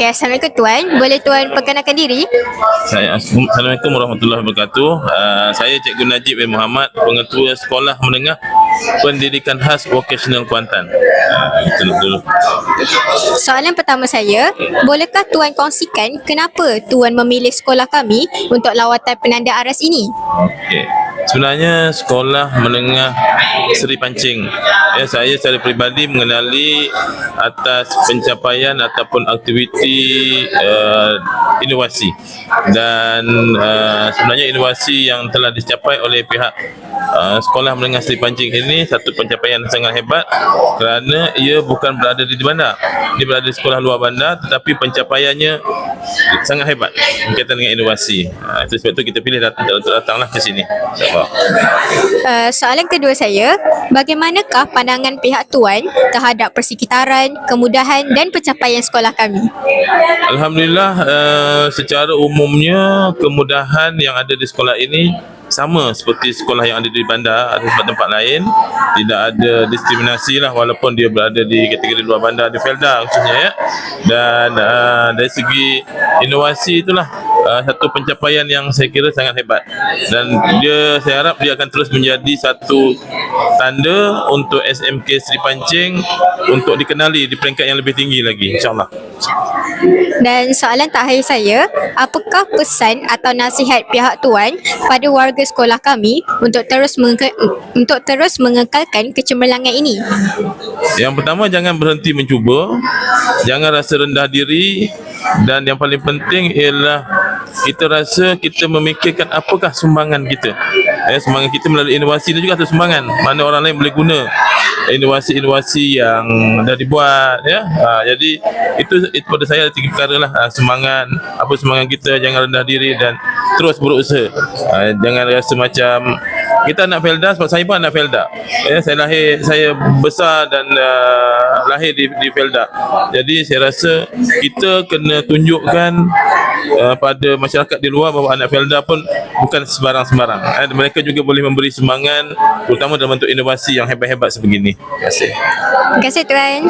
Okey, Assalamualaikum Tuan. Boleh Tuan perkenalkan diri? Assalamualaikum warahmatullahi wabarakatuh. Saya Cikgu Najib bin Muhammad, Pengetua Sekolah Menengah Pendidikan Khas Vocational Kuantan. Itu dulu. Soalan pertama saya, bolehkah Tuan kongsikan kenapa Tuan memilih sekolah kami untuk lawatan penanda aras ini? Okey. Sebenarnya sekolah menengah Seri Pancing, saya secara peribadi mengenali atas pencapaian ataupun aktiviti inovasi dan sebenarnya inovasi yang telah dicapai oleh pihak sekolah menengah Seri Pancing ini satu pencapaian sangat hebat kerana ia bukan berada di bandar, dia berada di sekolah luar bandar, tetapi pencapaiannya sangat hebat berkaitan dengan inovasi. Itu sebab tu kita pilih datanglah ke sini. Soalan kedua saya, bagaimanakah pandangan pihak Tuan terhadap persekitaran, kemudahan dan pencapaian sekolah kami? Alhamdulillah, secara umumnya kemudahan yang ada di sekolah ini sama seperti sekolah yang ada di bandar atau tempat-tempat lain. Tidak ada diskriminasi lah walaupun dia berada di kategori luar bandar, di Felda khususnya ya. Dan dari segi inovasi itulah satu pencapaian yang saya kira sangat hebat, dan saya harap dia akan terus menjadi satu tanda untuk SMK Seri Pancing untuk dikenali di peringkat yang lebih tinggi lagi, insyaAllah. Dan soalan terakhir saya, apakah pesan atau nasihat pihak Tuan pada warga sekolah kami untuk terus mengekalkan kecemerlangan ini? Yang pertama, jangan berhenti mencuba, jangan rasa rendah diri, dan yang paling penting ialah kita rasa kita memikirkan apakah sumbangan kita. Sumbangan kita melalui inovasi itu juga satu sumbangan, mana orang lain boleh guna inovasi-inovasi yang dah dibuat ya. Jadi itu pada saya ada 3 perkara lah. Semangat, apa semangat kita, jangan rendah diri dan terus berusaha. Jangan rasa macam kita anak Felda, sebab saya pun anak Felda. Saya besar dan lahir di Felda. Jadi saya rasa kita kena tunjukkan pada masyarakat di luar bahawa anak Felda pun bukan sembarang-sembarang. Mereka juga boleh memberi semangat, terutama dalam bentuk inovasi yang hebat-hebat sebegini. Terima kasih. Terima kasih Tuan.